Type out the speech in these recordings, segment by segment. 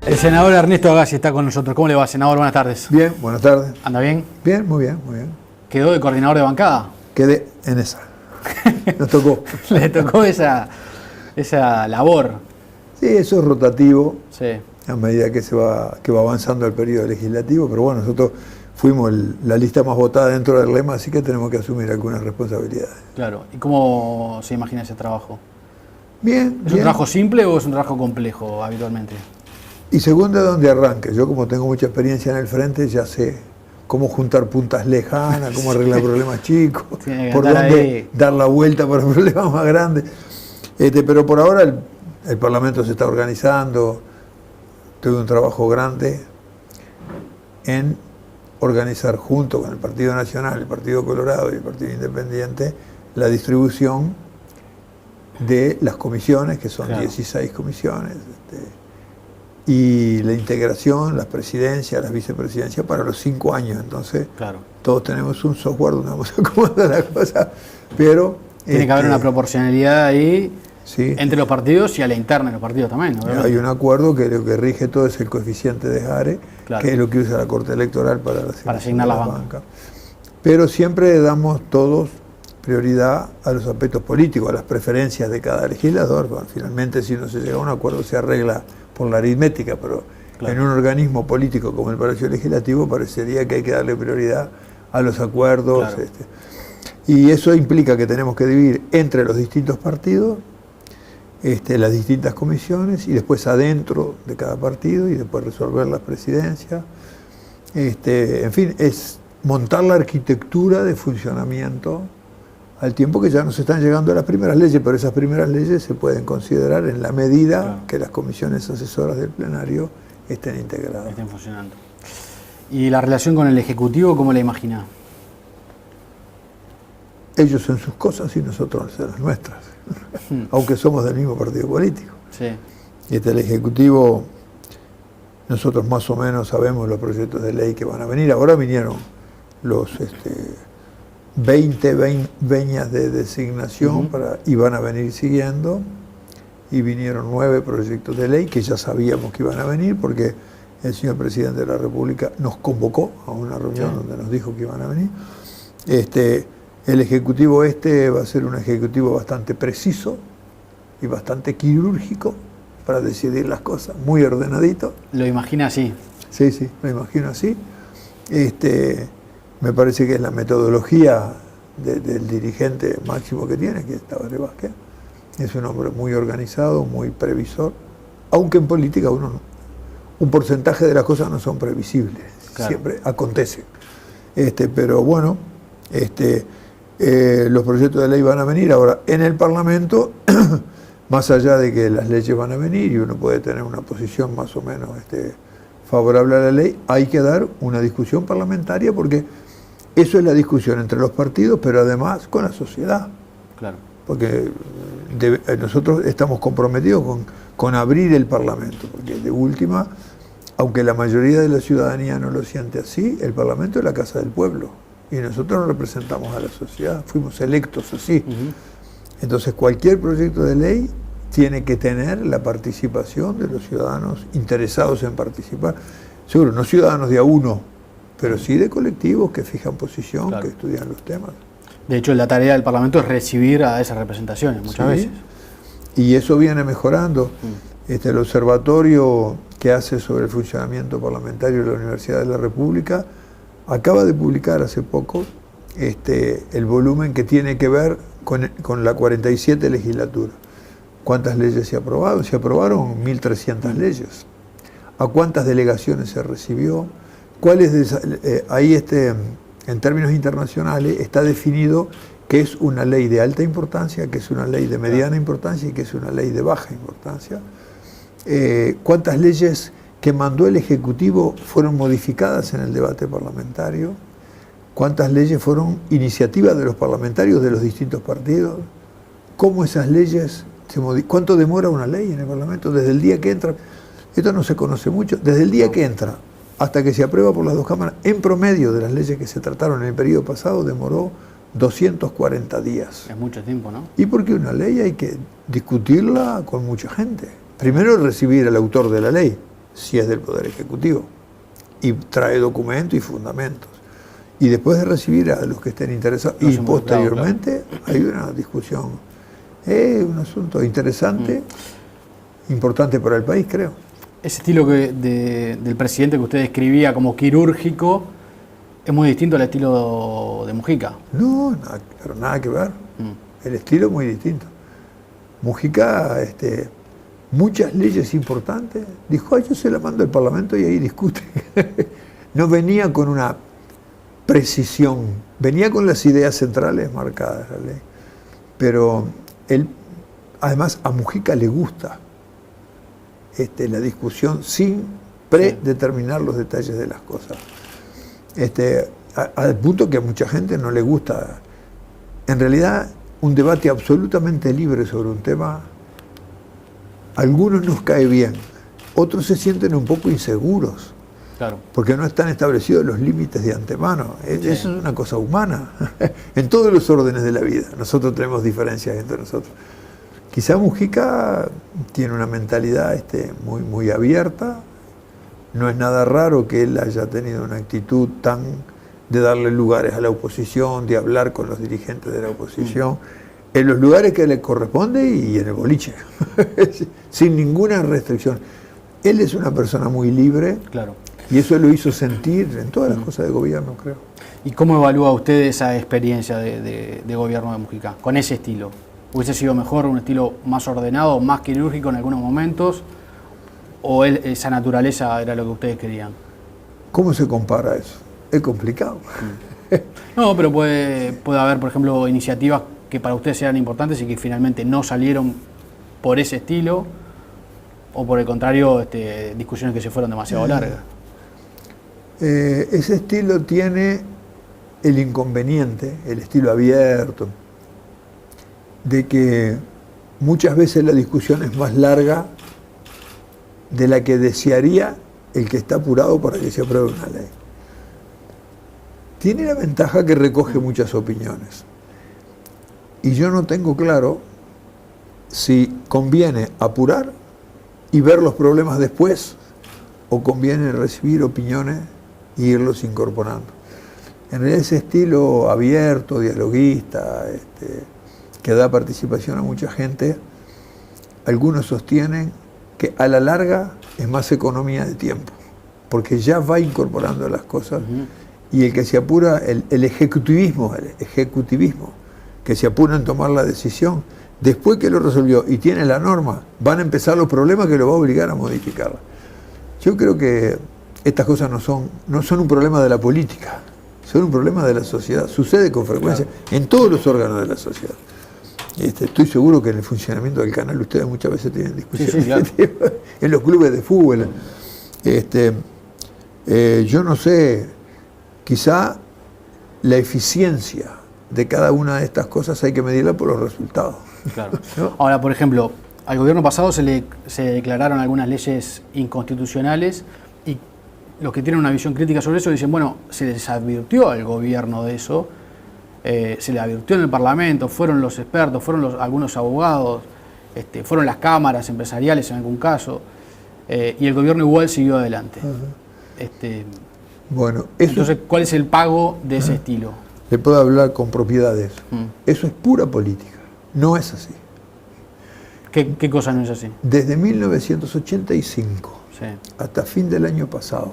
El senador Ernesto Agassi está con nosotros. ¿Cómo le va, senador? Buenas tardes. Bien, buenas tardes. ¿Anda bien? Bien, muy bien, muy bien. ¿Quedó de coordinador de bancada? Quedé en esa. Nos tocó. Le tocó esa labor. Sí, eso es rotativo. Sí. A medida que va avanzando el periodo legislativo, pero bueno, nosotros fuimos la lista más votada dentro del lema, así que tenemos que asumir algunas responsabilidades. Claro. ¿Y cómo se imagina ese trabajo? Bien. ¿Es un trabajo simple o es un trabajo complejo habitualmente? Y según de dónde arranque. Yo, como tengo mucha experiencia en el frente, ya sé cómo juntar puntas lejanas, cómo arreglar problemas chicos, por dónde ahí dar la vuelta para problemas más grandes. Pero por ahora el Parlamento se está organizando. Tuve un trabajo grande en organizar, junto con el Partido Nacional, el Partido Colorado y el Partido Independiente, la distribución de las comisiones, que son 16 comisiones, y la integración, las presidencias, las vicepresidencias para los 5 años. Entonces, todos tenemos un software donde vamos a acomodar la cosa, pero tiene que haber una proporcionalidad ahí. Sí. Entre los partidos y a la interna de los partidos también, ¿no? Hay un acuerdo que lo que rige todo es el coeficiente de Hare, que es lo que usa la Corte Electoral para asignar las bancas. Pero siempre damos todos prioridad a los aspectos políticos, a las preferencias de cada legislador. Bueno, finalmente, si no se llega a un acuerdo, se arregla por la aritmética, pero en un organismo político como el Palacio Legislativo parecería que hay que darle prioridad a los acuerdos. Y eso implica que tenemos que dividir entre los distintos partidos las distintas comisiones y después adentro de cada partido y después resolver las presidencias. En fin, es montar la arquitectura de funcionamiento al tiempo que ya nos están llegando las primeras leyes, pero esas primeras leyes se pueden considerar en la medida que las comisiones asesoras del plenario estén integradas. Estén funcionando. ¿Y la relación con el Ejecutivo, cómo la imagina? Ellos en sus cosas y nosotros en las nuestras, aunque somos del mismo partido político. Sí. El Ejecutivo, nosotros más o menos sabemos los proyectos de ley que van a venir. Ahora vinieron los 20 veñas de designación y van a venir siguiendo, y vinieron 9 proyectos de ley que ya sabíamos que iban a venir porque el señor presidente de la República nos convocó a una reunión donde nos dijo que iban a venir. El Ejecutivo va a ser un Ejecutivo bastante preciso y bastante quirúrgico para decidir las cosas, muy ordenadito. ¿Lo imagina así? Sí, lo imagino así. Me parece que es la metodología del dirigente máximo que tiene, que es Tabaré Vázquez. Es un hombre muy organizado, muy previsor, aunque en política un porcentaje de las cosas no son previsibles, siempre acontece. Pero bueno, los proyectos de ley van a venir. Ahora, en el Parlamento, más allá de que las leyes van a venir y uno puede tener una posición más o menos favorable a la ley, hay que dar una discusión parlamentaria porque eso es la discusión entre los partidos, pero además con la sociedad. Claro. Porque nosotros estamos comprometidos con abrir el Parlamento, porque de última, aunque la mayoría de la ciudadanía no lo siente así, el Parlamento es la casa del pueblo. Y nosotros no representamos a la sociedad, fuimos electos así. Entonces cualquier proyecto de ley tiene que tener la participación de los ciudadanos interesados en participar. Seguro, no ciudadanos de a uno, pero sí de colectivos que fijan posición, que estudian los temas. De hecho, la tarea del Parlamento es recibir a esas representaciones muchas veces. Y eso viene mejorando. El observatorio que hace sobre el funcionamiento parlamentario de la Universidad de la República acaba de publicar hace poco el volumen que tiene que ver con la 47 legislatura. ¿Cuántas leyes se aprobaron? Se aprobaron 1.300 leyes. ¿A cuántas delegaciones se recibió? Ahí en términos internacionales está definido que es una ley de alta importancia, que es una ley de mediana importancia y que es una ley de baja importancia. ¿Cuántas leyes que mandó el Ejecutivo fueron modificadas en el debate parlamentario? ¿Cuántas leyes fueron iniciativas de los parlamentarios de los distintos partidos? ¿Cómo esas leyes se modifican? ¿Cuánto demora una ley en el Parlamento? Desde el día que entra, esto no se conoce mucho, desde el día que entra hasta que se aprueba por las dos cámaras, en promedio de las leyes que se trataron en el periodo pasado, demoró 240 días. Es mucho tiempo, ¿no? Y porque una ley hay que discutirla con mucha gente. Primero recibir al autor de la ley, si es del Poder Ejecutivo, y trae documentos y fundamentos. Y después de recibir a los que estén interesados, y posteriormente hay una discusión. Es un asunto interesante, importante para el país, creo. Ese estilo del presidente que usted describía como quirúrgico es muy distinto al estilo de Mujica. No, pero nada que ver. El estilo es muy distinto. Mujica, muchas leyes importantes, dijo, yo se la mando al Parlamento y ahí discute. No venía con una precisión, venía con las ideas centrales marcadas la ley. Pero él, además, a Mujica le gusta la discusión sin predeterminar los detalles de las cosas. Al punto que a mucha gente no le gusta. En realidad, un debate absolutamente libre sobre un tema, a algunos nos cae bien, otros se sienten un poco inseguros, claro, porque no están establecidos los límites de antemano. Eso es una cosa humana, en todos los órdenes de la vida. Nosotros tenemos diferencias entre nosotros. Quizá Mujica tiene una mentalidad muy, muy abierta. No es nada raro que él haya tenido una actitud tan de darle lugares a la oposición, de hablar con los dirigentes de la oposición, en los lugares que le corresponde y en el boliche, sin ninguna restricción. Él es una persona muy libre, claro, y eso lo hizo sentir en todas las cosas de gobierno, creo. ¿Y cómo evalúa usted esa experiencia de gobierno de Mujica, con ese estilo? ¿Hubiese sido mejor un estilo más ordenado, más quirúrgico en algunos momentos? ¿O esa naturaleza era lo que ustedes querían? ¿Cómo se compara eso? Es complicado. No, pero puede haber, por ejemplo, iniciativas que para ustedes eran importantes y que finalmente no salieron por ese estilo, o por el contrario, discusiones que se fueron demasiado largas. Ese estilo tiene el inconveniente, el estilo abierto, de que muchas veces la discusión es más larga de la que desearía el que está apurado para que se apruebe una ley. Tiene la ventaja que recoge muchas opiniones. Y yo no tengo claro si conviene apurar y ver los problemas después, o conviene recibir opiniones e irlos incorporando. En realidad ese estilo abierto, dialoguista, que da participación a mucha gente, algunos sostienen que a la larga es más economía de tiempo, porque ya va incorporando las cosas, y el que se apura, el ejecutivismo, que se apura en tomar la decisión, después que lo resolvió y tiene la norma, van a empezar los problemas que lo va a obligar a modificarla. Yo creo que estas cosas no son un problema de la política, son un problema de la sociedad. Sucede con frecuencia en todos los órganos de la sociedad. Estoy seguro que en el funcionamiento del canal ustedes muchas veces tienen discusiones, claro, en los clubes de fútbol. Yo no sé, quizá la eficiencia de cada una de estas cosas hay que medirla por los resultados. Claro. ¿No? Ahora, por ejemplo, al gobierno pasado se declararon algunas leyes inconstitucionales, y los que tienen una visión crítica sobre eso dicen, bueno, se les advirtió al gobierno de eso, se le advirtió en el Parlamento, fueron los expertos, fueron algunos abogados, fueron las cámaras empresariales en algún caso, y el gobierno igual siguió adelante. Bueno, entonces, ¿cuál es el pago de ese estilo? Le puedo hablar con propiedad de eso. Eso es pura política, no es así. ¿Qué cosa no es así? Desde 1985 hasta fin del año pasado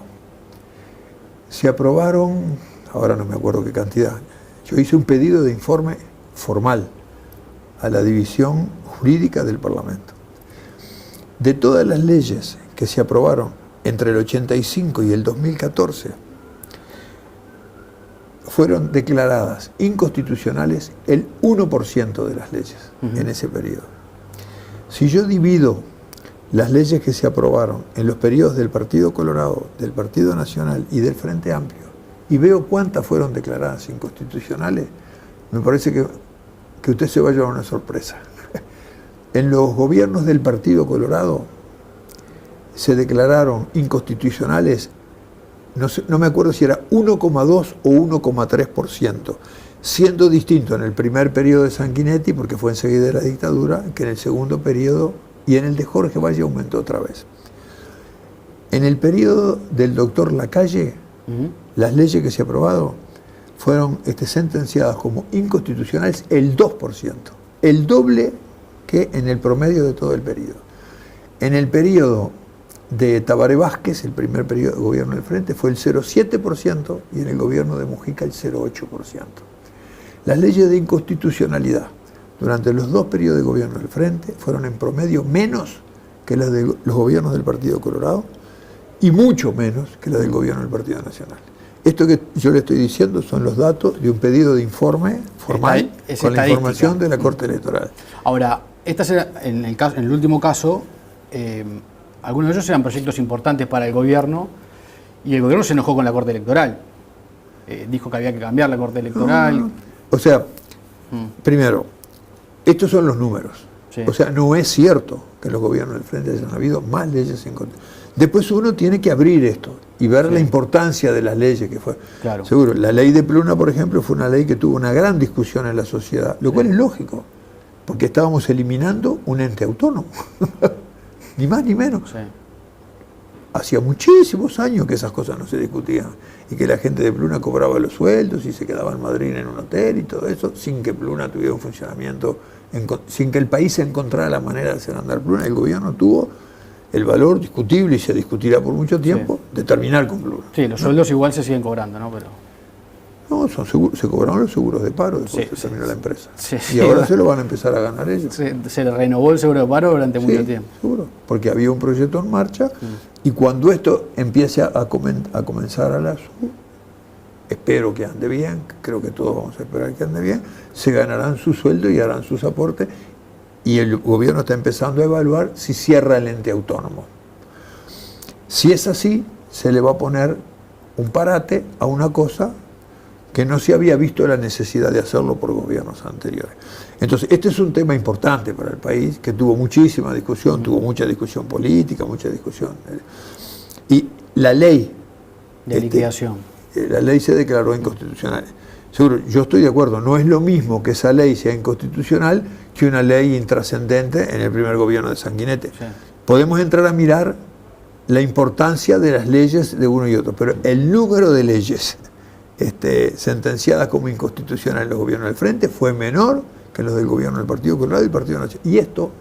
se aprobaron, ahora no me acuerdo qué cantidad, yo hice un pedido de informe formal a la División Jurídica del Parlamento. De todas las leyes que se aprobaron entre el 85 y el 2014, fueron declaradas inconstitucionales el 1% de las leyes en ese periodo. Si yo divido las leyes que se aprobaron en los periodos del Partido Colorado, del Partido Nacional y del Frente Amplio, y veo cuántas fueron declaradas inconstitucionales, me parece que usted se va a llevar una sorpresa. En los gobiernos del Partido Colorado se declararon inconstitucionales, no me acuerdo si era 1,2 o 1,3%, siendo distinto en el primer periodo de Sanguinetti, porque fue enseguida de la dictadura, que en el segundo periodo, y en el de Jorge Valle aumentó otra vez. En el periodo del doctor Lacalle, las leyes que se aprobaron fueron sentenciadas como inconstitucionales el 2%, el doble que en el promedio de todo el periodo. En el periodo de Tabaré Vázquez, el primer periodo de gobierno del Frente, fue el 0,7% y en el gobierno de Mujica el 0,8%. Las leyes de inconstitucionalidad durante los dos periodos de gobierno del Frente fueron en promedio menos que las de los gobiernos del Partido Colorado y mucho menos que las del gobierno del Partido Nacional. Esto que yo le estoy diciendo son los datos de un pedido de informe formal con la información de la Corte Electoral. Ahora, en el último caso, algunos de ellos eran proyectos importantes para el gobierno y el gobierno se enojó con la Corte Electoral. Dijo que había que cambiar la Corte Electoral. O sea, primero, estos son los números. Sí. O sea, no es cierto que los gobiernos del Frente hayan habido más leyes en contra. Después uno tiene que abrir esto y ver la importancia de las leyes que fue. Claro. Seguro, la ley de Pluna, por ejemplo, fue una ley que tuvo una gran discusión en la sociedad, lo cual es lógico, porque estábamos eliminando un ente autónomo. Ni más ni menos. Sí. Hacía muchísimos años que esas cosas no se discutían y que la gente de Pluna cobraba los sueldos y se quedaba en Madrid en un hotel y todo eso, sin que Pluna tuviera un funcionamiento, sin que el país encontrara la manera de hacer andar Pluna. El gobierno tuvo el valor discutible, y se discutirá por mucho tiempo, de terminar con Pluna. Sí, los sueldos igual se siguen cobrando, ¿no? Pero... No, se cobraron los seguros de paro después se terminó la empresa. Y ahora se lo van a empezar a ganar ellos. Se renovó el seguro de paro durante mucho tiempo. Seguro, porque había un proyecto en marcha y cuando esto empiece a comenzar a la sub, espero que ande bien, creo que todos vamos a esperar que ande bien, se ganarán su sueldo y harán sus aportes y el gobierno está empezando a evaluar si cierra el ente autónomo. Si es así, se le va a poner un parate a una cosa que no se había visto la necesidad de hacerlo por gobiernos anteriores. Entonces, este es un tema importante para el país, que tuvo muchísima discusión, tuvo mucha discusión política, mucha discusión. Y la ley de liquidación. La ley se declaró inconstitucional. Seguro, yo estoy de acuerdo, no es lo mismo que esa ley sea inconstitucional que una ley intrascendente en el primer gobierno de Sanguinetti. Sí. Podemos entrar a mirar la importancia de las leyes de uno y otro, pero el número de leyes sentenciadas como inconstitucionales en los gobiernos del Frente fue menor que los del gobierno del Partido Colorado y el Partido Nacional. Y esto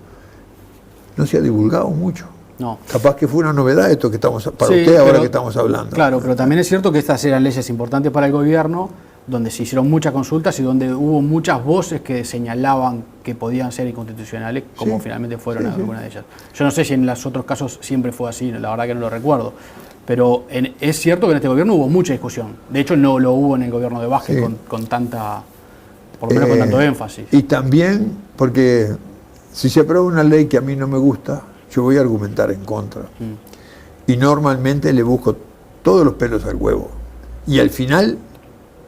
no se ha divulgado mucho. No. Capaz que fue una novedad esto que estamos para usted ahora que estamos hablando. Claro, pero también es cierto que estas eran leyes importantes para el gobierno, donde se hicieron muchas consultas y donde hubo muchas voces que señalaban que podían ser inconstitucionales, como finalmente fueron algunas de ellas. Yo no sé si en los otros casos siempre fue así, la verdad que no lo recuerdo. Pero es cierto que en este gobierno hubo mucha discusión. De hecho, no lo hubo en el gobierno de Vázquez con tanta, por lo menos con tanto énfasis. Y también, porque si se aprueba una ley que a mí no me gusta, yo voy a argumentar en contra. Y normalmente le busco todos los pelos al huevo. Y al final,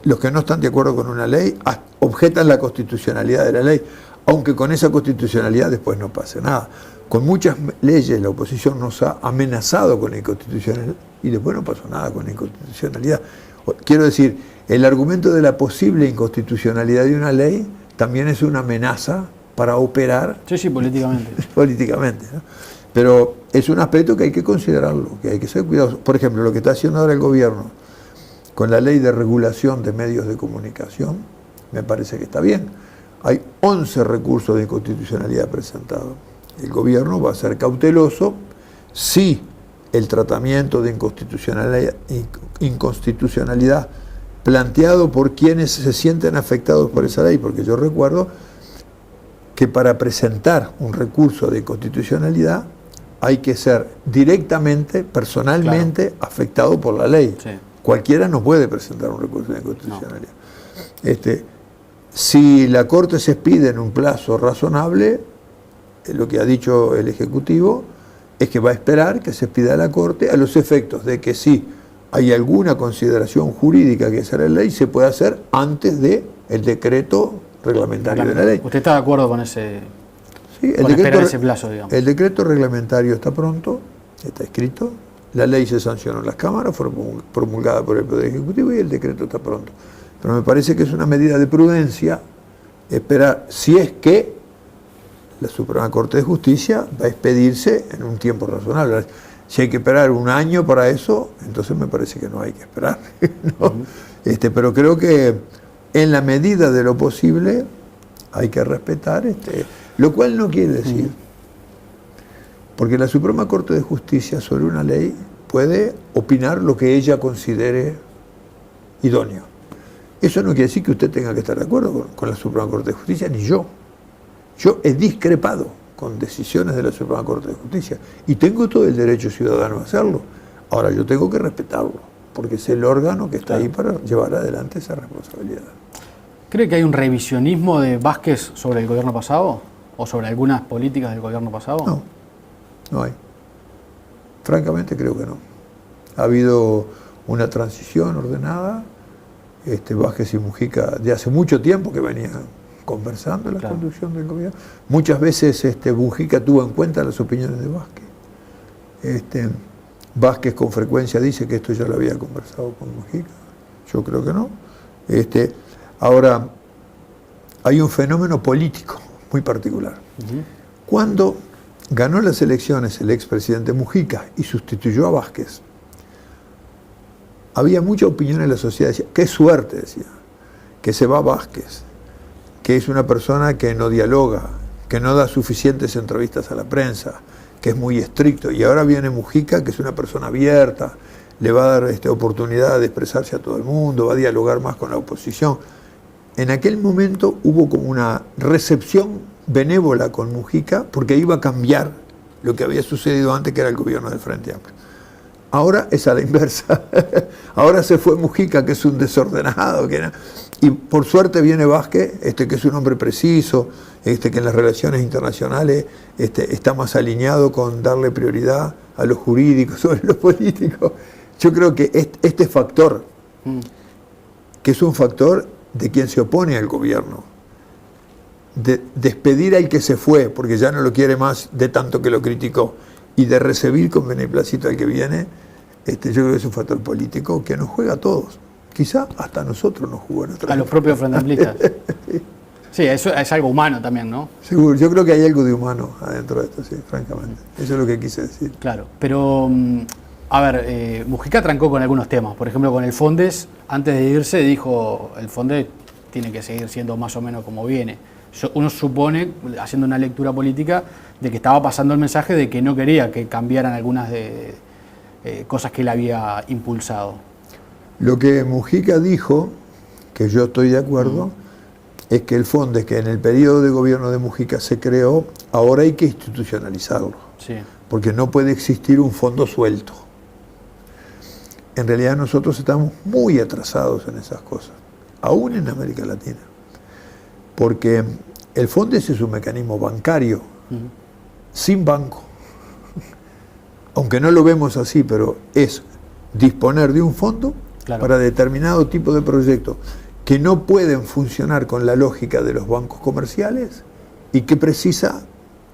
los que no están de acuerdo con una ley objetan la constitucionalidad de la ley, aunque con esa constitucionalidad después no pase nada. Con muchas leyes la oposición nos ha amenazado con la inconstitucionalidad y después no pasó nada con la inconstitucionalidad. Quiero decir, el argumento de la posible inconstitucionalidad de una ley también es una amenaza para operar. Sí, políticamente. Políticamente, ¿no? Pero es un aspecto que hay que considerarlo, que hay que ser cuidadoso. Por ejemplo, lo que está haciendo ahora el gobierno con la ley de regulación de medios de comunicación, me parece que está bien. Hay 11 recursos de inconstitucionalidad presentados. El gobierno va a ser cauteloso si el tratamiento de inconstitucionalidad planteado por quienes se sienten afectados por esa ley, porque yo recuerdo que para presentar un recurso de inconstitucionalidad hay que ser directamente, personalmente afectado por la ley. Sí. Cualquiera no puede presentar un recurso de inconstitucionalidad. No. Si la Corte se expide en un plazo razonable, lo que ha dicho el Ejecutivo es que va a esperar que se expida la Corte a los efectos de que si hay alguna consideración jurídica que hacer la ley, se puede hacer antes del decreto reglamentario de la ley. ¿Usted está de acuerdo con ese, ese plazo, digamos? El decreto reglamentario está pronto, está escrito, la ley se sancionó en las cámaras, fue promulgada por el Poder Ejecutivo y el decreto está pronto. Pero me parece que es una medida de prudencia esperar, si es que la Suprema Corte de Justicia va a expedirse en un tiempo razonable. Si hay que esperar un año para eso, entonces me parece que no hay que esperar, ¿no? Pero creo que en la medida de lo posible hay que respetar, lo cual no quiere decir, porque la Suprema Corte de Justicia sobre una ley puede opinar lo que ella considere idóneo. Eso no quiere decir que usted tenga que estar de acuerdo con la Suprema Corte de Justicia, ni yo. Yo he discrepado con decisiones de la Suprema Corte de Justicia y tengo todo el derecho ciudadano a hacerlo. Ahora, yo tengo que respetarlo, porque es el órgano que está ahí para llevar adelante esa responsabilidad. ¿Cree que hay un revisionismo de Vázquez sobre el gobierno pasado? ¿O sobre algunas políticas del gobierno pasado? No, no hay. Francamente creo que no. Ha habido una transición ordenada. Vázquez y Mujica de hace mucho tiempo que venían conversando en la conducción del gobierno. Muchas veces Mujica tuvo en cuenta las opiniones de Vázquez. Vázquez con frecuencia dice que esto ya lo había conversado con Mujica. Yo creo que no. Ahora, hay un fenómeno político muy particular. Cuando ganó las elecciones el expresidente Mujica y sustituyó a Vázquez, había mucha opinión en la sociedad. Decía, qué suerte, decía, que se va Vázquez, que es una persona que no dialoga, que no da suficientes entrevistas a la prensa, que es muy estricto. Y ahora viene Mujica, que es una persona abierta, le va a dar oportunidad de expresarse a todo el mundo, va a dialogar más con la oposición. En aquel momento hubo como una recepción benévola con Mujica, porque iba a cambiar lo que había sucedido antes, que era el gobierno del Frente Amplio. Ahora es a la inversa. Ahora se fue Mujica, que es un desordenado, y por suerte viene Vázquez, que es un hombre preciso, que en las relaciones internacionales está más alineado con darle prioridad a lo jurídico sobre lo político. Yo creo que este factor, que es un factor de quien se opone al gobierno, de despedir al que se fue, porque ya no lo quiere más de tanto que lo criticó, y de recibir con beneplácito al que viene, yo creo que es un factor político que nos juega a todos. Quizá hasta a nosotros nos jugó. A los propios frentamplistas. Sí, eso es algo humano también, ¿no? Seguro, yo creo que hay algo de humano adentro de esto, sí, francamente. Eso es lo que quise decir. Claro, pero, a ver, Mujica trancó con algunos temas. Por ejemplo, con el Fondes, antes de irse, dijo, el Fondes tiene que seguir siendo más o menos como viene. Uno supone, haciendo una lectura política, de que estaba pasando el mensaje de que no quería que cambiaran algunas de cosas que él había impulsado. Lo que Mujica dijo, que yo estoy de acuerdo, es que el Fondes, que en el periodo de gobierno de Mujica se creó, ahora hay que institucionalizarlo. Sí. Porque no puede existir un fondo suelto. En realidad nosotros estamos muy atrasados en esas cosas, aún en América Latina. Porque el Fondes es un mecanismo bancario, sin banco. Aunque no lo vemos así, pero es disponer de un fondo para determinado tipo de proyectos que no pueden funcionar con la lógica de los bancos comerciales y que precisa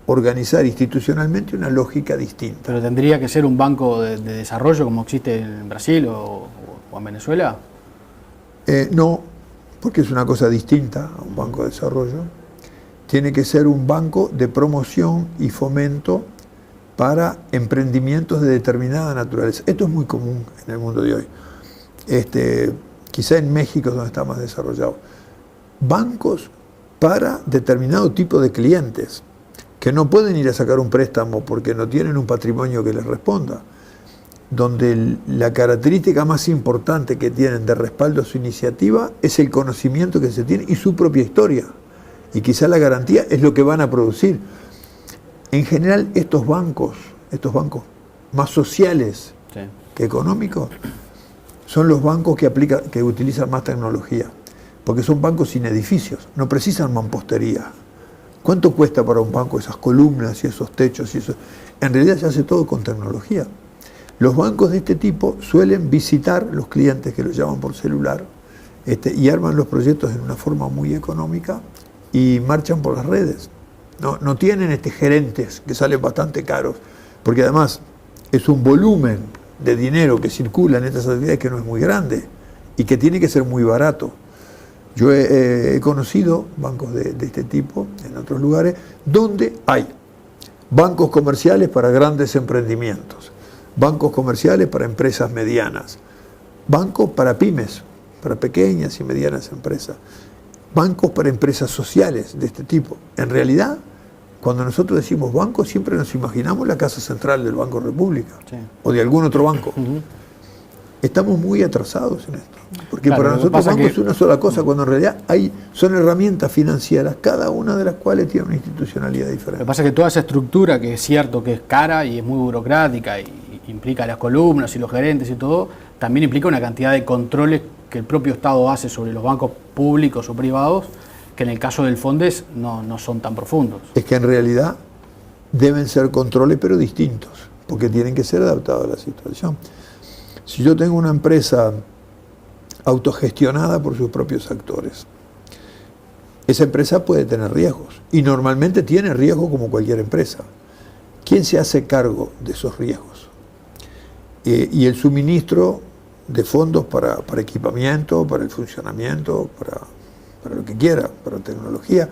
organizar institucionalmente una lógica distinta. ¿Pero tendría que ser un banco de desarrollo como existe en Brasil o en Venezuela? No, porque es una cosa distinta a un banco de desarrollo. Tiene que ser un banco de promoción y fomento para emprendimientos de determinada naturaleza. Esto es muy común en el mundo de hoy. Quizá en México es donde está más desarrollado. Bancos para determinado tipo de clientes que no pueden ir a sacar un préstamo porque no tienen un patrimonio que les responda, donde la característica más importante que tienen de respaldo a su iniciativa es el conocimiento que se tiene y su propia historia. Y quizá la garantía es lo que van a producir. En general, estos bancos más sociales que económicos, son los bancos que utilizan más tecnología, porque son bancos sin edificios, no precisan mampostería. ¿Cuánto cuesta para un banco esas columnas y esos techos y eso? En realidad se hace todo con tecnología. Los bancos de este tipo suelen visitar los clientes que los llaman por celular y arman los proyectos en una forma muy económica y marchan por las redes. No tienen gerentes que salen bastante caros, porque además es un volumen de dinero que circula en estas actividades que no es muy grande y que tiene que ser muy barato. Yo he conocido bancos de este tipo en otros lugares donde hay bancos comerciales para grandes emprendimientos, bancos comerciales para empresas medianas, bancos para pymes, para pequeñas y medianas empresas, bancos para empresas sociales de este tipo. En realidad, cuando nosotros decimos banco, siempre nos imaginamos la casa central del Banco República, sí, o de algún otro banco. Estamos muy atrasados en esto, porque claro, para nosotros banco es una sola cosa, cuando en realidad son herramientas financieras, cada una de las cuales tiene una institucionalidad diferente. Lo que pasa es que toda esa estructura, que es cierto que es cara y es muy burocrática y implica las columnas y los gerentes y todo, también implica una cantidad de controles que el propio Estado hace sobre los bancos públicos o privados, que en el caso del Fondes no son tan profundos. Es que en realidad deben ser controles pero distintos, porque tienen que ser adaptados a la situación. Si yo tengo una empresa autogestionada por sus propios actores, esa empresa puede tener riesgos, y normalmente tiene riesgos como cualquier empresa. ¿Quién se hace cargo de esos riesgos? Y el suministro de fondos para equipamiento, para el funcionamiento, para lo que quiera, para tecnología,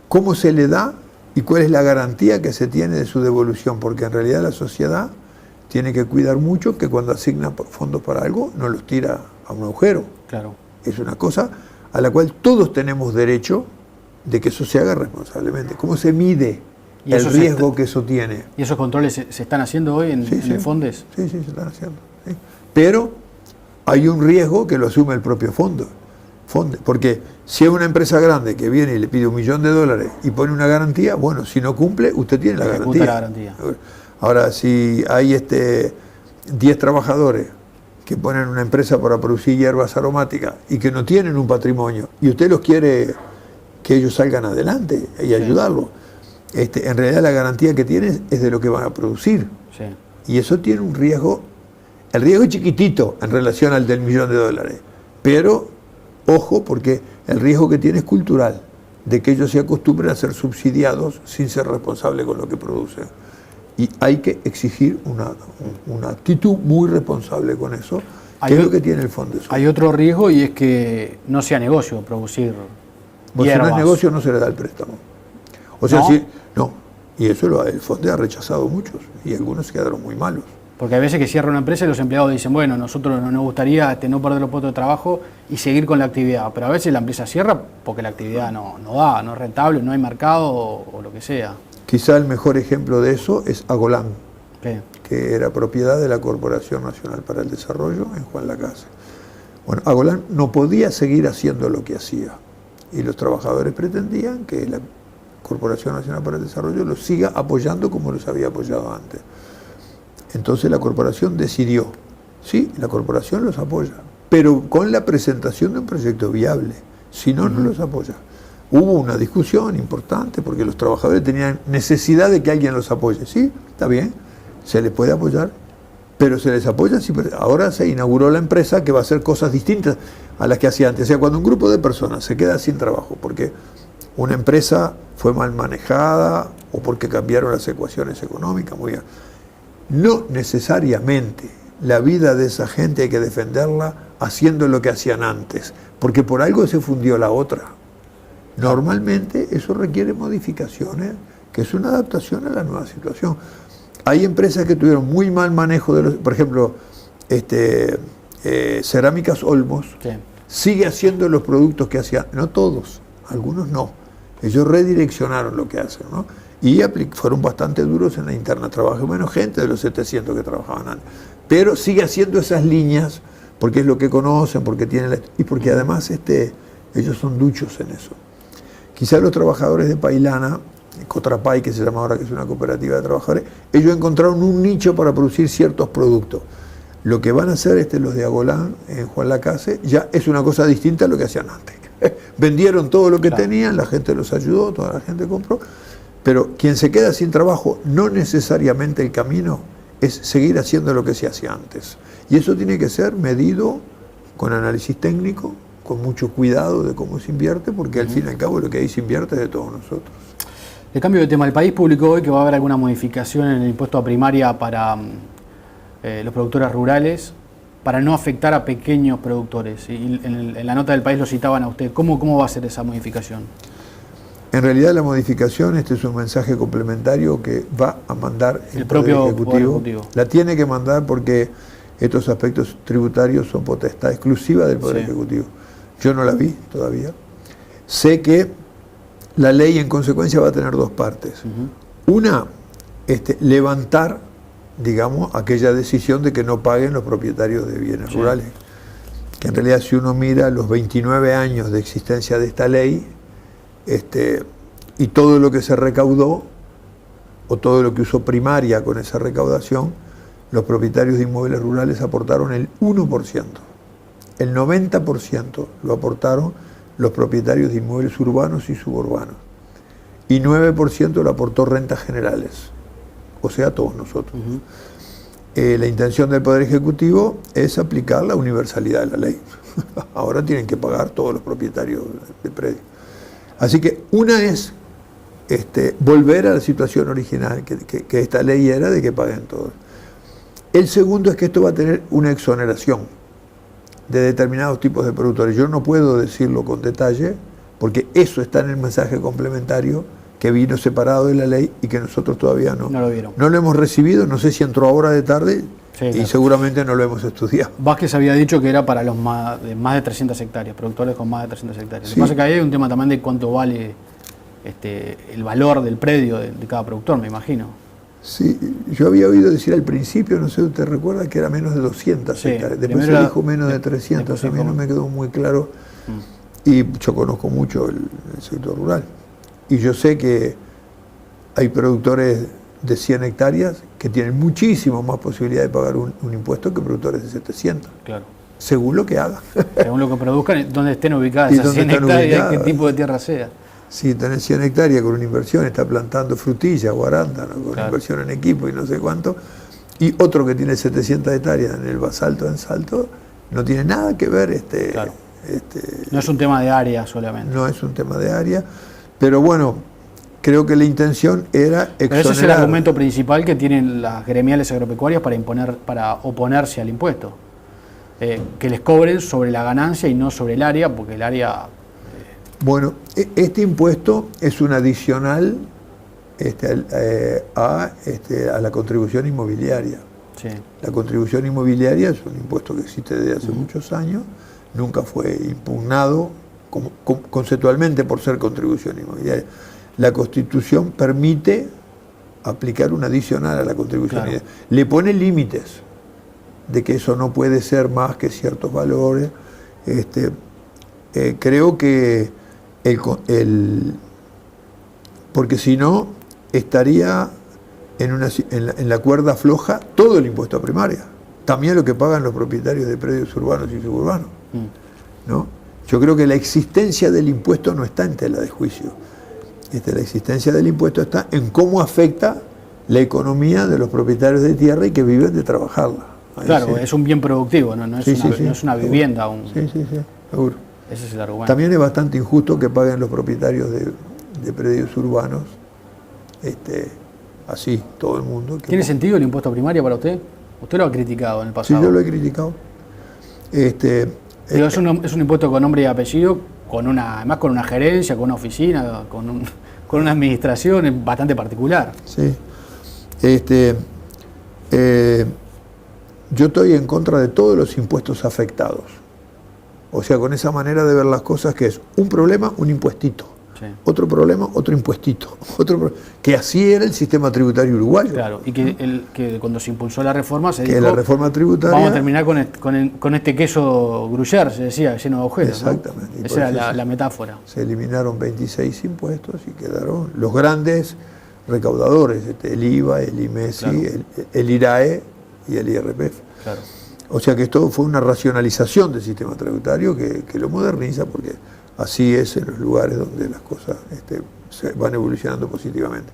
¿cómo se le da y cuál es la garantía que se tiene de su devolución? Porque en realidad la sociedad tiene que cuidar mucho que cuando asigna fondos para algo no los tira a un agujero. Claro. Es una cosa a la cual todos tenemos derecho de que eso se haga responsablemente. ¿Cómo se mide el riesgo que eso tiene? ¿Y esos controles se están haciendo hoy en el Fondes? Sí, se están haciendo. Sí. Pero hay un riesgo que lo asume el propio fondo. Porque si es una empresa grande que viene y le pide $1 millón y pone una garantía, bueno, si no cumple, usted tiene la garantía. Ahora, si hay 10 trabajadores que ponen una empresa para producir hierbas aromáticas y que no tienen un patrimonio, y usted los quiere que ellos salgan adelante y ayudarlos, en realidad la garantía que tienen es de lo que van a producir. Sí. Y eso tiene un riesgo, el riesgo es chiquitito en relación al del $1 millón, pero ojo, porque el riesgo que tiene es cultural, de que ellos se acostumbren a ser subsidiados sin ser responsables con lo que producen. Y hay que exigir una actitud muy responsable con eso, que es lo que tiene el fondo. Hay otro riesgo, y es que no sea negocio producir hierbas. Si no es negocio, no se le da el préstamo. O sea, no. Y eso el fondo ha rechazado muchos, y algunos quedaron muy malos. Porque hay veces que cierra una empresa y los empleados dicen, bueno, nosotros nos gustaría no perder los puestos de trabajo y seguir con la actividad. Pero a veces la empresa cierra porque la actividad no es rentable, no hay mercado o lo que sea. Quizá el mejor ejemplo de eso es Agolán, ¿qué? Que era propiedad de la Corporación Nacional para el Desarrollo en Juan Lacase. Bueno, Agolán no podía seguir haciendo lo que hacía, y los trabajadores pretendían que la Corporación Nacional para el Desarrollo los siga apoyando como los había apoyado antes. Entonces la corporación decidió, sí, la corporación los apoya, pero con la presentación de un proyecto viable, si no, no los apoya. Hubo una discusión importante porque los trabajadores tenían necesidad de que alguien los apoye. Sí, está bien, se les puede apoyar, pero se les apoya. Sí, ahora se inauguró la empresa que va a hacer cosas distintas a las que hacía antes. O sea, cuando un grupo de personas se queda sin trabajo porque una empresa fue mal manejada o porque cambiaron las ecuaciones económicas, muy bien. No necesariamente la vida de esa gente hay que defenderla haciendo lo que hacían antes, porque por algo se fundió la otra. Normalmente eso requiere modificaciones, que es una adaptación a la nueva situación. Hay empresas que tuvieron muy mal manejo de los, por ejemplo, Cerámicas Olmos, sí, sigue haciendo los productos que hacían, no todos, algunos no. Ellos redireccionaron lo que hacen, ¿no? Y fueron bastante duros en la interna, trabajó menos gente de los 700 que trabajaban antes. Pero sigue haciendo esas líneas porque es lo que conocen, porque tienen y porque además ellos son duchos en eso. Quizás los trabajadores de Pailana, Cotrapay, que se llama ahora, que es una cooperativa de trabajadores, ellos encontraron un nicho para producir ciertos productos. Lo que van a hacer los de Agolán en Juan Lacase ya es una cosa distinta a lo que hacían antes. Vendieron todo lo que tenían, la gente los ayudó, toda la gente compró, pero quien se queda sin trabajo, no necesariamente el camino es seguir haciendo lo que se hacía antes. Y eso tiene que ser medido con análisis técnico, con mucho cuidado de cómo se invierte, porque al fin y al cabo lo que ahí se invierte es de todos nosotros. De cambio de tema, el país publicó hoy que va a haber alguna modificación en el impuesto a primaria para los productores rurales, para no afectar a pequeños productores. Y en la nota del país lo citaban a usted. ¿Cómo va a ser esa modificación? En realidad la modificación, este es un mensaje complementario que va a mandar el propio Poder Ejecutivo. La tiene que mandar porque estos aspectos tributarios son potestad exclusiva del Poder Ejecutivo. Yo no la vi todavía. Sé que la ley en consecuencia va a tener dos partes. Una, levantar, digamos, aquella decisión de que no paguen los propietarios de bienes rurales. Que en realidad si uno mira los 29 años de existencia de esta ley, y todo lo que se recaudó, o todo lo que usó primaria con esa recaudación, los propietarios de inmuebles rurales aportaron el 1%. El 90% lo aportaron los propietarios de inmuebles urbanos y suburbanos. Y 9% lo aportó rentas generales, o sea, todos nosotros. La intención del Poder Ejecutivo es aplicar la universalidad de la ley. Ahora tienen que pagar todos los propietarios de predios. Así que una es volver a la situación original, que esta ley era de que paguen todos. El segundo es que esto va a tener una exoneración de determinados tipos de productores. Yo no puedo decirlo con detalle, porque eso está en el mensaje complementario que vino separado de la ley y que nosotros todavía no lo vieron. No lo hemos recibido, no sé si entró ahora de tarde, y seguramente no lo hemos estudiado. Vázquez había dicho que era para los más de 300 hectáreas, productores con más de 300 hectáreas. Lo que pasa es que ahí hay un tema también de cuánto vale el valor del predio de cada productor, me imagino. Sí, yo había oído decir al principio, no sé si usted recuerda, que era menos de 200 hectáreas. Después se dijo menos de 300, a mí no me quedó muy claro. Y yo conozco mucho el sector rural. Y yo sé que hay productores de 100 hectáreas que tienen muchísimo más posibilidad de pagar un impuesto que productores de 700. Claro. Según lo que hagan. Según lo que produzcan, donde estén ubicadas esas 100 hectáreas, qué tipo de tierra sea. Si tenés 100 hectáreas con una inversión, está plantando frutillas o arándano, con una inversión en equipo y no sé cuánto, y otro que tiene 700 hectáreas en el basalto en Salto, no tiene nada que ver. No es un tema de área solamente. No es un tema de área, pero bueno, creo que la intención era exonerar. Pero ese es el argumento principal que tienen las gremiales agropecuarias para oponerse al impuesto. Que les cobren sobre la ganancia y no sobre el área, porque el área... Bueno, este impuesto es un adicional a la contribución inmobiliaria. Sí. La contribución inmobiliaria es un impuesto que existe desde hace muchos años, nunca fue impugnado conceptualmente por ser contribución inmobiliaria. La Constitución permite aplicar un adicional a la contribución inmobiliaria. Le pone límites de que eso no puede ser más que ciertos valores. Creo que porque si no estaría en la cuerda floja todo el impuesto a primaria, también lo que pagan los propietarios de predios urbanos y suburbanos, ¿no? Yo creo que la existencia del impuesto no está en tela de juicio. La existencia del impuesto está en cómo afecta la economía de los propietarios de tierra y que viven de trabajarla. Claro, es un bien productivo, no es una vivienda. Sí, seguro. Ese es el argumento. También es bastante injusto que paguen los propietarios de predios urbanos, así, todo el mundo. ¿Tiene sentido el impuesto a primaria para usted? Usted lo ha criticado en el pasado. Sí, yo lo he criticado. Pero es un impuesto con nombre y apellido, además con una gerencia, con una oficina, con una administración bastante particular. Sí. Yo estoy en contra de todos los impuestos afectados. O sea, con esa manera de ver las cosas, que es un problema, un impuestito. Sí. Otro problema, otro impuestito. Que así era el sistema tributario uruguayo. Claro, y que cuando se impulsó la reforma se dijo... Que la reforma tributaria... Vamos a terminar con este queso gruyère, se decía, lleno de agujeros. Exactamente. ¿No? Esa era la metáfora. Se eliminaron 26 impuestos y quedaron los grandes recaudadores, el IVA, el IMESI, claro, el IRAE y el IRPF. Claro. O sea que esto fue una racionalización del sistema tributario que lo moderniza, porque así es en los lugares donde las cosas se van evolucionando positivamente.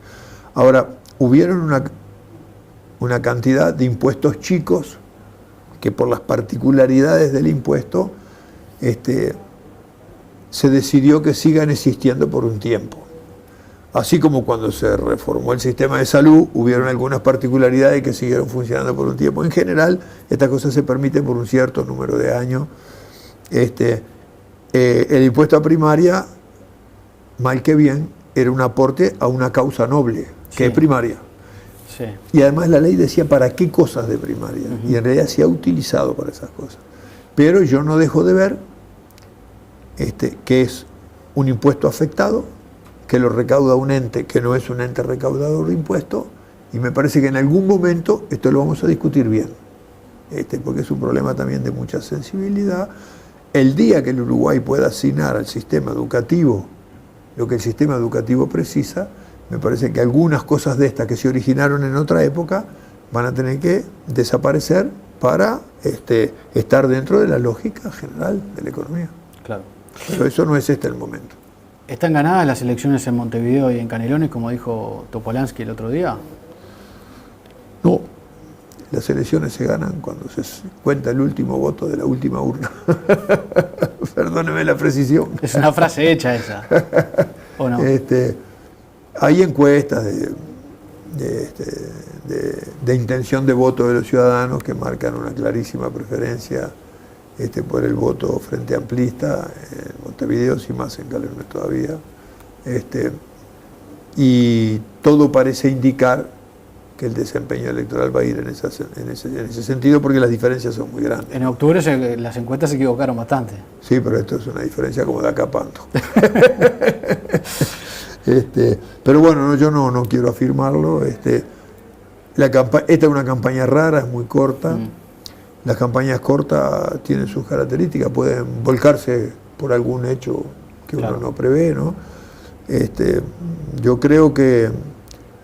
Ahora, hubieron una cantidad de impuestos chicos que por las particularidades del impuesto se decidió que sigan existiendo por un tiempo. Así como cuando se reformó el sistema de salud, hubieron algunas particularidades que siguieron funcionando por un tiempo. En general, estas cosas se permiten por un cierto número de años. El impuesto a primaria, mal que bien, era un aporte a una causa noble, que es primaria. Sí. Y además la ley decía para qué cosas de primaria, y en realidad se ha utilizado para esas cosas. Pero yo no dejo de ver que es un impuesto afectado, que lo recauda un ente que no es un ente recaudador de impuestos, y me parece que en algún momento esto lo vamos a discutir bien, porque es un problema también de mucha sensibilidad. El día que el Uruguay pueda asignar al sistema educativo lo que el sistema educativo precisa, me parece que algunas cosas de estas que se originaron en otra época van a tener que desaparecer para estar dentro de la lógica general de la economía. Claro. Pero eso no es el momento. ¿Están ganadas las elecciones en Montevideo y en Canelones, como dijo Topolansky el otro día? No, las elecciones se ganan cuando se cuenta el último voto de la última urna. Perdóneme la precisión. Es una frase hecha esa, ¿o no? Hay encuestas de intención de voto de los ciudadanos que marcan una clarísima preferencia por el voto frente amplista en Montevideo, y más en Canelones todavía. Y todo parece indicar que el desempeño electoral va a ir en ese sentido, porque las diferencias son muy grandes. En octubre las encuestas se equivocaron bastante. Sí, pero esto es una diferencia como de acá a Panto. Pero bueno, no, yo no quiero afirmarlo. Esta es una campaña rara, es muy corta. Las campañas cortas tienen sus características, pueden volcarse por algún hecho que uno no prevé, ¿no? Yo creo que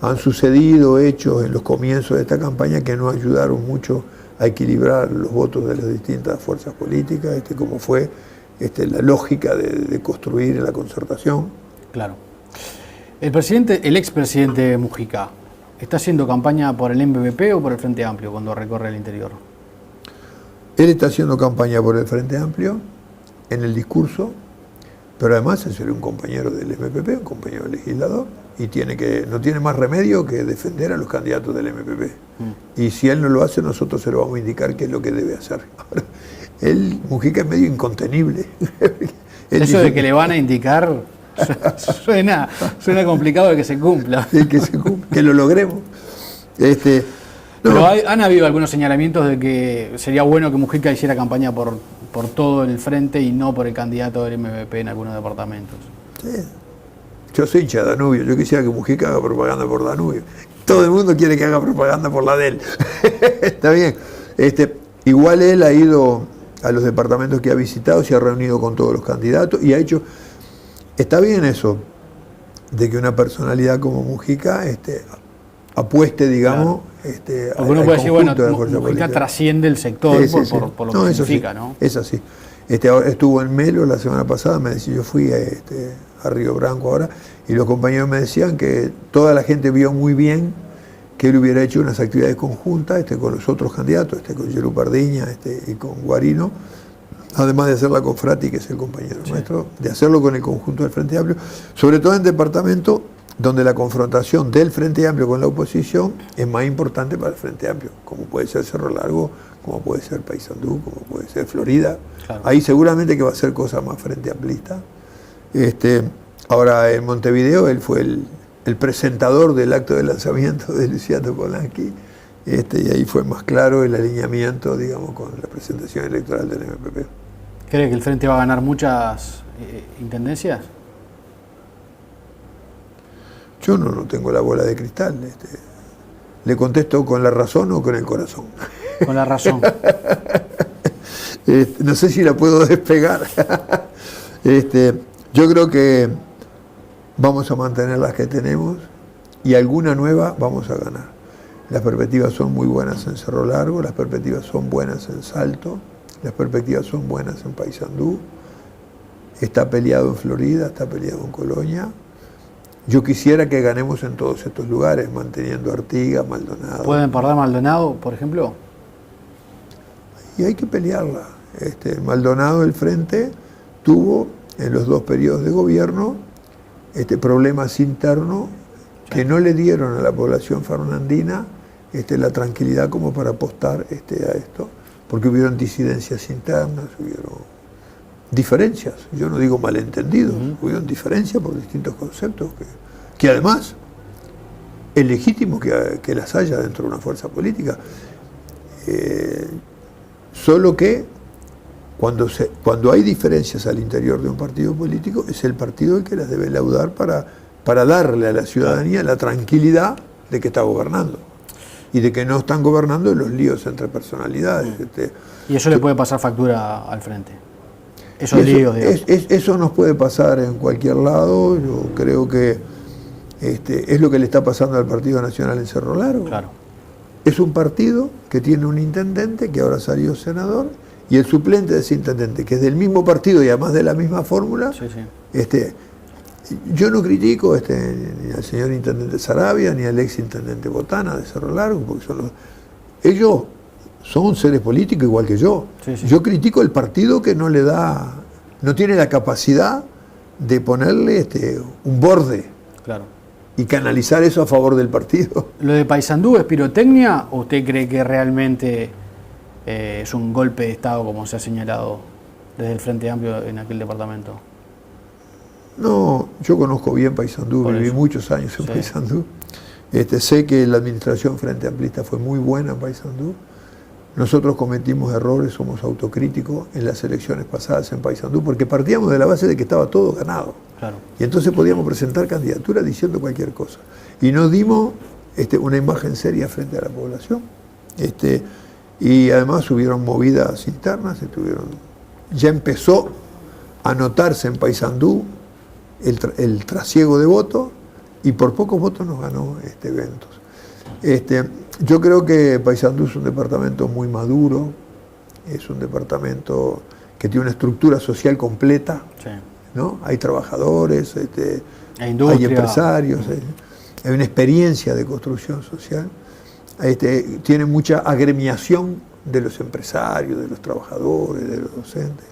han sucedido hechos en los comienzos de esta campaña que no ayudaron mucho a equilibrar los votos de las distintas fuerzas políticas, como fue la lógica de construir la concertación. Claro. El expresidente Mujica, ¿está haciendo campaña por el MPP o por el Frente Amplio cuando recorre el interior? Él está haciendo campaña por el Frente Amplio en el discurso, pero además es un compañero del MPP, un compañero legislador, y no tiene más remedio que defender a los candidatos del MPP. Y si él no lo hace, nosotros se lo vamos a indicar qué es lo que debe hacer. Ahora, Mujica es medio incontenible. Eso de que le van a indicar suena complicado de que se cumpla. Sí, que lo logremos. Pero han habido algunos señalamientos de que sería bueno que Mujica hiciera campaña por todo el frente y no por el candidato del MPP en algunos departamentos. Sí. Yo soy hincha de Danubio, yo quisiera que Mujica haga propaganda por Danubio. Todo el mundo quiere que haga propaganda por la de él. Está bien. Igual él ha ido a los departamentos que ha visitado, se ha reunido con todos los candidatos y ha hecho... Está bien eso, de que una personalidad como Mujica apueste, digamos, porque uno puede decir, bueno, Mujica trasciende el sector por lo que significa, ¿no? Es así. Ahora estuvo en Melo la semana pasada, me decía, yo fui a Río Branco ahora, y los compañeros me decían que toda la gente vio muy bien que él hubiera hecho unas actividades conjuntas con los otros candidatos, con Yelu Pardiña y con Guarino, además de hacerla con Frati, que es el compañero nuestro, de hacerlo con el conjunto del Frente Amplio, sobre todo en departamentos donde la confrontación del Frente Amplio con la oposición es más importante para el Frente Amplio, como puede ser Cerro Largo, como puede ser Paysandú, como puede ser Florida. Claro. Ahí seguramente que va a ser cosa más frente amplista. Ahora en Montevideo él fue el presentador del acto de lanzamiento de Luciano Polanski, y ahí fue más claro el alineamiento, digamos, con la presentación electoral del MPP. ¿Cree que el Frente va a ganar muchas intendencias? Yo no tengo la bola de cristal. Le contesto con la razón o con el corazón. Con la razón. No sé si la puedo despegar. Yo creo que vamos a mantener las que tenemos y alguna nueva vamos a ganar. Las perspectivas son muy buenas en Cerro Largo, las perspectivas son buenas en Salto, las perspectivas son buenas en Paysandú, está peleado en Florida, está peleado en Colonia. Yo quisiera que ganemos en todos estos lugares, manteniendo Artigas, Maldonado. ¿Pueden perder Maldonado, por ejemplo? Y hay que pelearla. Maldonado, el Frente, tuvo en los 2 periodos de gobierno problemas internos que no le dieron a la población fernandina la tranquilidad como para apostar a esto, porque hubieron disidencias internas, diferencias, yo no digo malentendidos, hubieron diferencias por distintos conceptos que además es legítimo que las haya dentro de una fuerza política, solo que cuando hay diferencias al interior de un partido político, es el partido el que las debe laudar para darle a la ciudadanía la tranquilidad de que está gobernando y de que no están gobernando los líos entre personalidades. Y eso le puede pasar factura al frente. Esos líos, eso nos puede pasar en cualquier lado. Yo creo que es lo que le está pasando al Partido Nacional en Cerro Largo. Claro. Es un partido que tiene un intendente que ahora salió senador, y el suplente de ese intendente, que es del mismo partido y además de la misma fórmula. Sí, sí. Yo no critico ni al señor intendente Saravia ni al ex intendente Botana de Cerro Largo, porque ellos son seres políticos igual que yo. Sí, sí. Yo critico el partido que no tiene la capacidad de ponerle un borde. Claro. Y canalizar eso a favor del partido. ¿Lo de Paysandú es pirotecnia o usted cree que realmente es un golpe de Estado, como se ha señalado desde el Frente Amplio en aquel departamento? No, yo conozco bien Paysandú, viví muchos años en Paysandú. Sé que la administración Frente Amplista fue muy buena en Paysandú. Nosotros cometimos errores, somos autocríticos en las elecciones pasadas en Paysandú, porque partíamos de la base de que estaba todo ganado. Claro. Y entonces podíamos presentar candidaturas diciendo cualquier cosa. Y nos dimos una imagen seria frente a la población. Y además hubieron movidas internas, ya empezó a notarse en Paysandú el trasiego de votos, y por pocos votos nos ganó Ventos. Yo creo que Paysandú es un departamento muy maduro, es un departamento que tiene una estructura social completa, Sí. ¿no? Hay trabajadores, hay empresarios, hay una experiencia de construcción social, tiene mucha agremiación de los empresarios, de los trabajadores, de los docentes.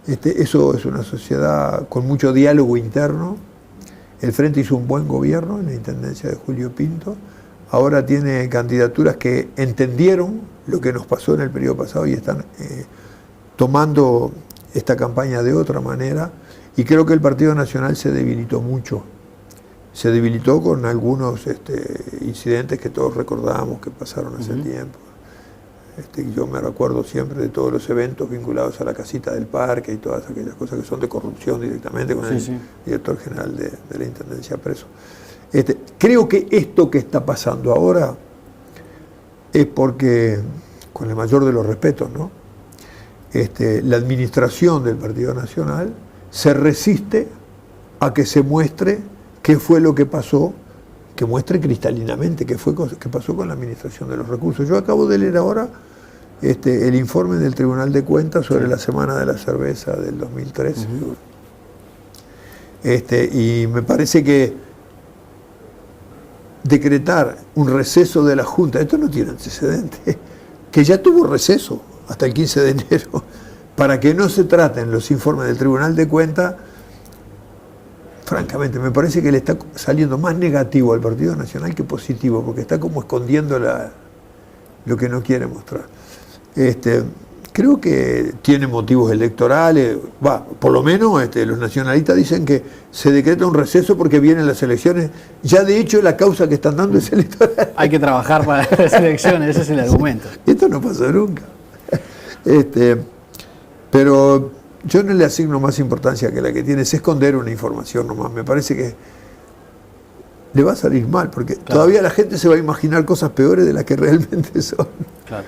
Eso es una sociedad con mucho diálogo interno. El Frente hizo un buen gobierno en la intendencia de Julio Pinto. Ahora tiene candidaturas que entendieron lo que nos pasó en el periodo pasado y están tomando esta campaña de otra manera. Y creo que el Partido Nacional se debilitó mucho. Se debilitó con algunos incidentes que todos recordábamos que pasaron hace tiempo. Yo me recuerdo siempre de todos los eventos vinculados a la casita del parque y todas aquellas cosas que son de corrupción directamente con el director general de la Intendencia preso. Creo que esto que está pasando ahora es porque, con el mayor de los respetos, ¿no? La administración del Partido Nacional se resiste a que se muestre qué fue lo que pasó, que muestre cristalinamente qué pasó con la administración de los recursos. Yo acabo de leer ahora el informe del Tribunal de Cuentas sobre la Semana de la Cerveza del 2013. Y me parece que decretar un receso de la Junta, esto no tiene antecedentes, que ya tuvo receso hasta el 15 de enero, para que no se traten los informes del Tribunal de Cuentas, francamente, me parece que le está saliendo más negativo al Partido Nacional que positivo, porque está como escondiendo lo que no quiere mostrar. Creo que tiene motivos electorales, por lo menos los nacionalistas dicen que se decreta un receso porque vienen las elecciones. Ya de hecho la causa que están dando es electoral. Hay que trabajar para las elecciones, ese es el argumento. Esto no pasa nunca. Pero yo no le asigno más importancia que la que tiene, es esconder una información nomás. Me parece que le va a salir mal, porque todavía la gente se va a imaginar cosas peores de las que realmente son. Claro.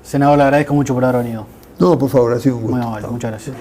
Senador, le agradezco mucho por haber venido. No, por favor, ha sido un gusto. Muy amable, muchas gracias.